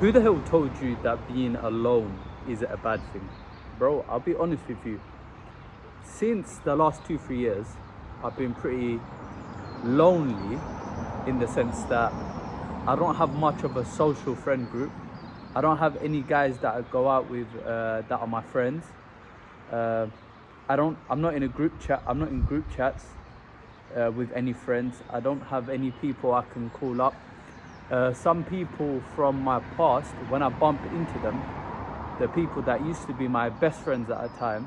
Who the hell told you that being alone is a bad thing? Bro, I'll be honest with you. Since the last 2, 3 years, I've been pretty lonely in the sense that I don't have much of a social friend group. I don't have any guys that I go out with that are my friends. I'm not in a group chat. I'm not in group chats with any friends. I don't have any people I can call up. Some people from my past, when I bump into them, the people that used to be my best friends at a time,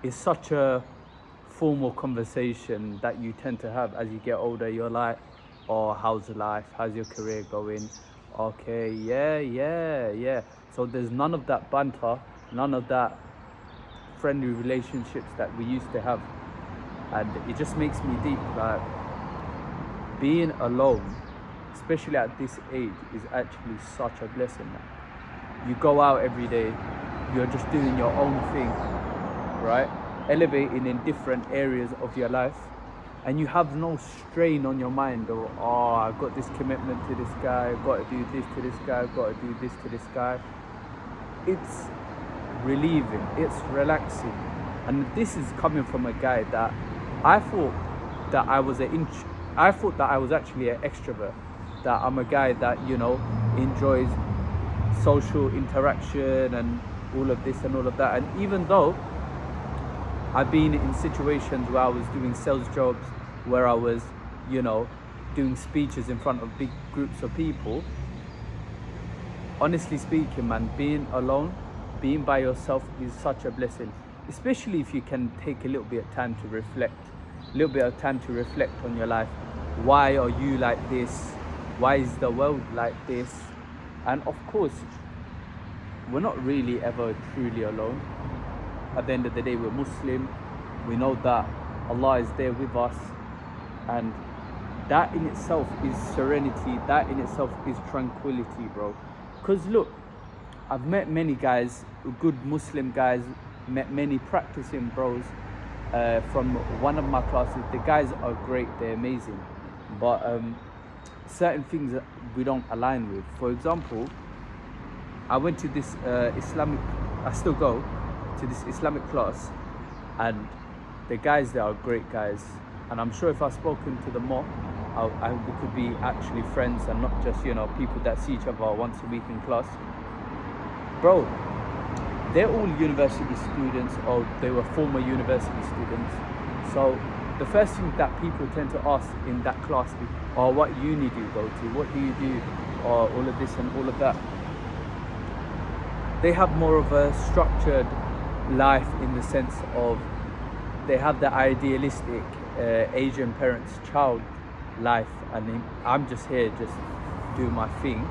it's such a formal conversation that you tend to have as you get older. You're like, oh, how's life? How's your career going? Okay, yeah. So there's none of that banter, none of that friendly relationships that we used to have. And it just makes me deep, like, being alone, especially at this age, is actually such a blessing, man. You go out every day, you're just doing your own thing, right? Elevating in different areas of your life, and you have no strain on your mind or, oh, I've got this commitment to this guy, I've got to do this to this guy, I've got to do this to this guy. It's relieving, it's relaxing. And this is coming from a guy that I thought that I was actually an extrovert, that I'm a guy that, enjoys social interaction and all of this and all of that. And even though I've been in situations where I was doing sales jobs, where I was, doing speeches in front of big groups of people, honestly speaking, man, being alone, being by yourself is such a blessing, especially if you can take a little bit of time to reflect on your life. Why are you like this? Why is the world like this? And of course, we're not really ever truly alone. At the end of the day, we're Muslim. We know that Allah is there with us, and that in itself is serenity. That in itself is tranquility, bro. Because look, I've met many guys, good Muslim guys, met many practicing bros from one of my classes. The guys are great, they're amazing, but certain things that we don't align with. For example, I went to this I still go to this Islamic class, and the guys there are great guys, and I'm sure if I've spoken to them more, we could be actually friends and not just people that see each other once a week in class. Bro, they're all university students, or they were former university students. So the first thing that people tend to ask in that class is, oh, what uni do you go to? What do you do? Or all of this and all of that. They have more of a structured life in the sense of they have the idealistic Asian parents' child life, and I'm just here just doing my thing,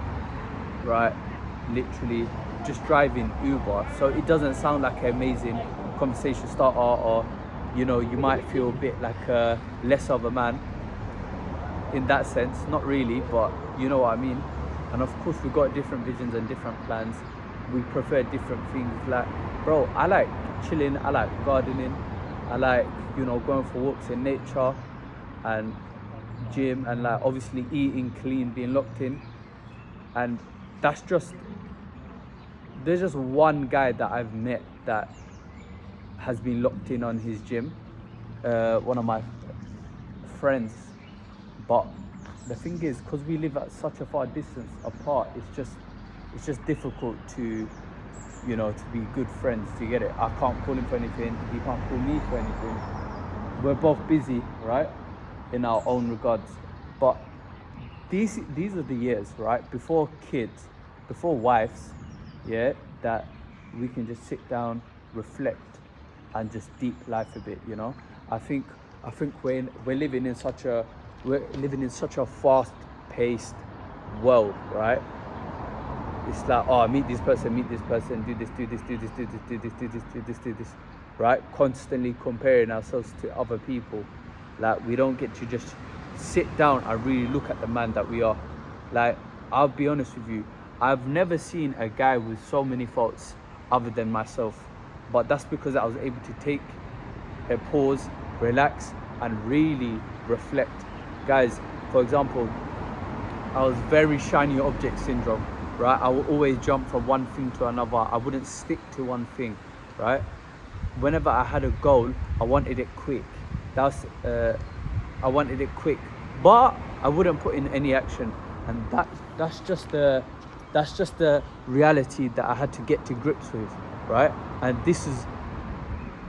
right? Literally just driving Uber. So it doesn't sound like an amazing conversation starter, or you might feel a bit like less of a man in that sense. Not really, but you know what I mean. And of course, we've got different visions and different plans. We prefer different things. Like, bro, I like chilling, I like gardening, I like going for walks in nature and gym, and like obviously eating clean, being locked in. And there's just one guy that I've met that has been locked in on his gym, one of my friends. But the thing is, because we live at such a far distance apart, it's just difficult to be good friends. Do you get it? I can't call him for anything, he can't call me for anything. We're both busy, right, in our own regards. But these are the years, right, before kids, before wives, yeah, that we can just sit down, reflect, and just deep life a bit. I think we're living in such a fast-paced world, right? It's like, oh, meet this person, do this, right? Constantly comparing ourselves to other people. Like, we don't get to just sit down and really look at the man that we are. Like, I'll be honest with you, I've never seen a guy with so many faults other than myself. But that's because I was able to take a pause, relax, and really reflect. Guys, for example, I was very shiny object syndrome. right? I will always jump from one thing to another. I wouldn't stick to one thing, right? Whenever I had a goal, I wanted it quick. I wanted it quick, but I wouldn't put in any action, and that's just the reality that I had to get to grips with, right? And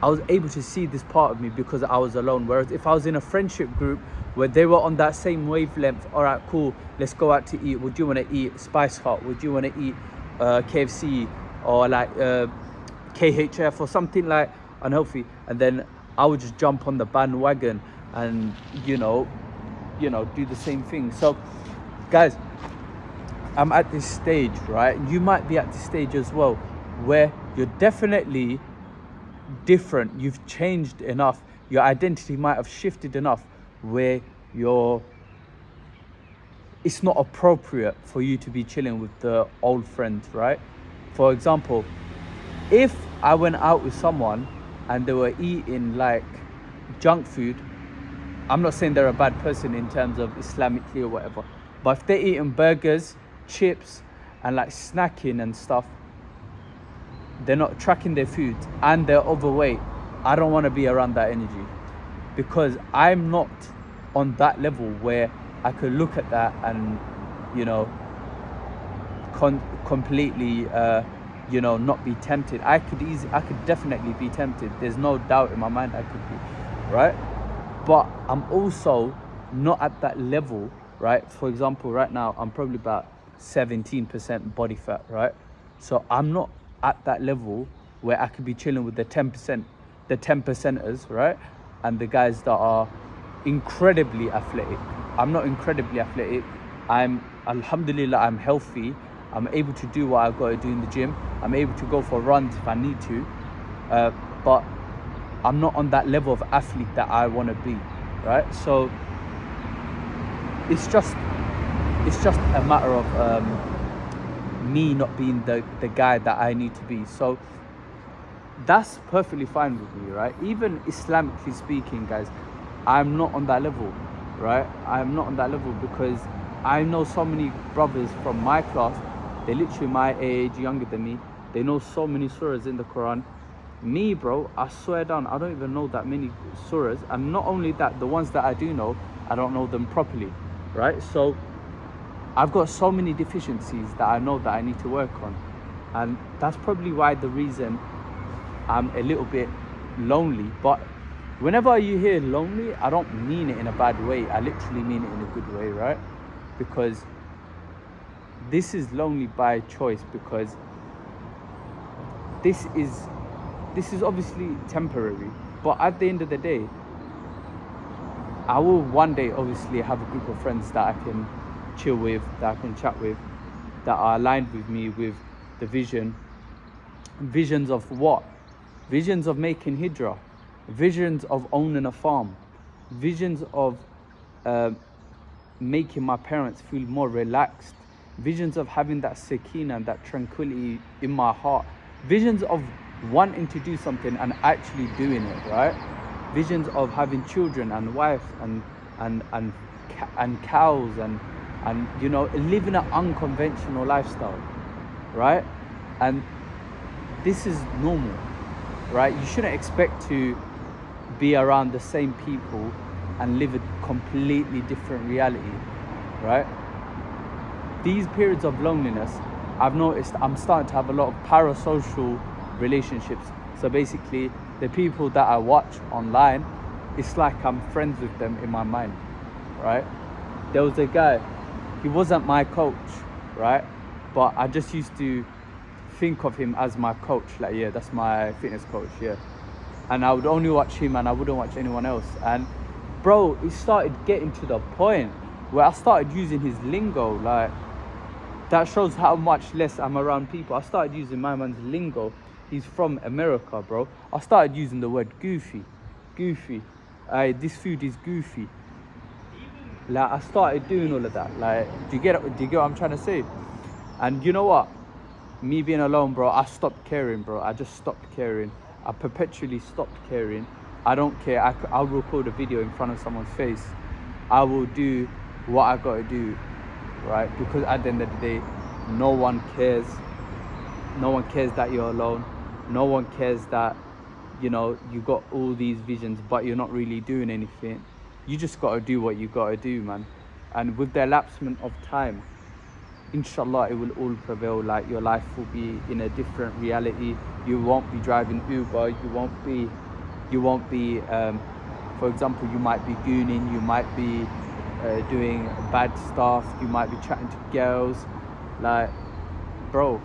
I was able to see this part of me because I was alone. Whereas if I was in a friendship group where they were on that same wavelength, all right, cool, let's go out to eat. Would you want to eat Spice Hut? Would you want to eat KFC or like KHF or something like unhealthy? And then I would just jump on the bandwagon and you know do the same thing. So guys, I'm at this stage, right? You might be at this stage as well, where you're definitely different. You've changed enough. Your identity might have shifted enough where it's not appropriate for you to be chilling with the old friends, right? For example, if I went out with someone and they were eating like junk food, I'm not saying they're a bad person in terms of Islamically or whatever, but if they're eating burgers, chips, and like snacking and stuff, they're not tracking their food and they're overweight, I don't want to be around that energy, because I'm not on that level where I could look at that and completely not be tempted. I could definitely be tempted. There's no doubt in my mind I could be, right? But I'm also not at that level, right? For example, right now I'm probably about 17% body fat, right? So I'm not at that level where I could be chilling with the 10%, the 10%ers, right? And the guys that are incredibly athletic. I'm not incredibly athletic. Alhamdulillah, I'm healthy. I'm able to do what I've got to do in the gym. I'm able to go for runs if I need to. But I'm not on that level of athlete that I want to be, right? So it's just a matter of me not being the guy that I need to be. So that's perfectly fine with me, right? Even Islamically speaking, guys, I'm not on that level, right? I'm not on that level because I know so many brothers from my class, they're literally my age, younger than me. They know so many surahs in the Quran. Me, bro, I swear down, I don't even know that many surahs. And not only that, the ones that I do know, I don't know them properly, right? So I've got so many deficiencies that I know that I need to work on. And that's probably why the reason I'm a little bit lonely. But whenever you hear lonely, I don't mean it in a bad way. I literally mean it in a good way, right? Because this is lonely by choice, because this is obviously temporary. But at the end of the day, I will one day obviously have a group of friends that I can chill with, that I can chat with, that are aligned with me with the visions of what? Visions of making hijrah, visions of owning a farm, visions of making my parents feel more relaxed, visions of having that sakina and that tranquility in my heart, visions of wanting to do something and actually doing it, right? Visions of having children and wives and cows and living an unconventional lifestyle, right? And this is normal, right? You shouldn't expect to be around the same people and live a completely different reality, right? These periods of loneliness, I've noticed I'm starting to have a lot of parasocial relationships. So basically, the people that I watch online, it's like I'm friends with them in my mind, right? There was a guy, he wasn't my coach, right? But I just used to think of him as my coach, like, yeah, that's my fitness coach, yeah. And I would only watch him and I wouldn't watch anyone else. And bro, it started getting to the point where I started using his lingo. Like, that shows how much less I'm around people. I started using my man's lingo. He's from America, bro. I started using the word goofy. This food is goofy. Like, I started doing all of that. Like, do you get what I'm trying to say? And you know what? Me being alone, bro, I stopped caring, bro. I just stopped caring. I perpetually stopped caring. I don't care. I'll record a video in front of someone's face. I will do what I gotta do, right? Because at the end of the day, no one cares. No one cares that you're alone. No one cares that, you know, you got all these visions, but you're not really doing anything. You just got to do what you got to do, man. And with the elapsement of time, inshallah, it will all prevail. Like, your life will be in a different reality. You won't be driving Uber. You won't be, for example, you might be gooning. You might be doing bad stuff. You might be chatting to girls. Like, bro,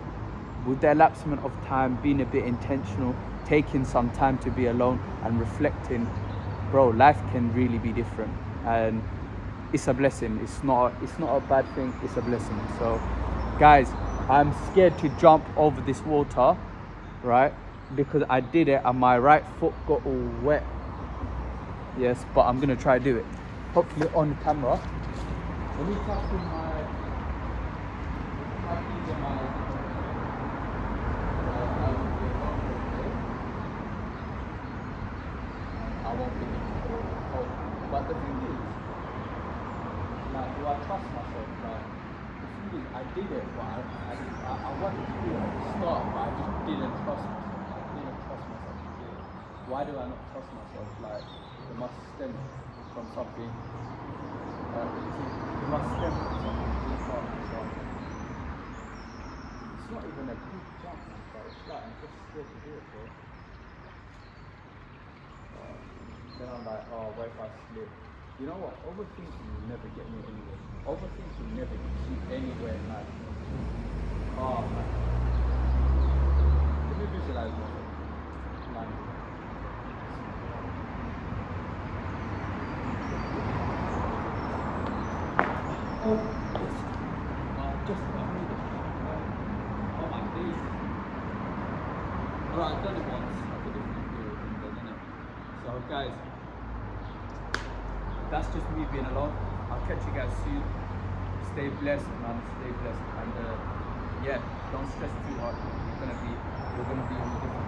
with the elapsement of time, being a bit intentional, taking some time to be alone and reflecting, bro, life can really be different. And it's a blessing. It's not a bad thing. It's a blessing. So, guys, I'm scared to jump over this water, right? Because I did it and my right foot got all wet. Yes, but I'm gonna try to do it. Hopefully on camera. Let me tap in my. I won't be cold. But the thing is, like, do I trust myself? Like, the thing is, I did it, but I wanted to do it at the start, but I just didn't trust myself. I didn't trust myself to do it. Why do I not trust myself? Like, it must stem from something. It must stem from something deep down. It's not even a big jump, man, but it's like, I'm just scared to do it, bro. Then I'm like, oh, what if I slip? You know what? Overthinking will never get me anywhere. Overthinking will never get you anywhere in life. Oh, man. Let me visualize myself. Man. Oh, yes. Just about made it. Oh, my days. Alright, I've done it once. I could definitely do it again, innit? So, guys, that's just me being alone. I'll catch you guys soon. Stay blessed, man. Stay blessed. And yeah, don't stress too hard. We're gonna be on a different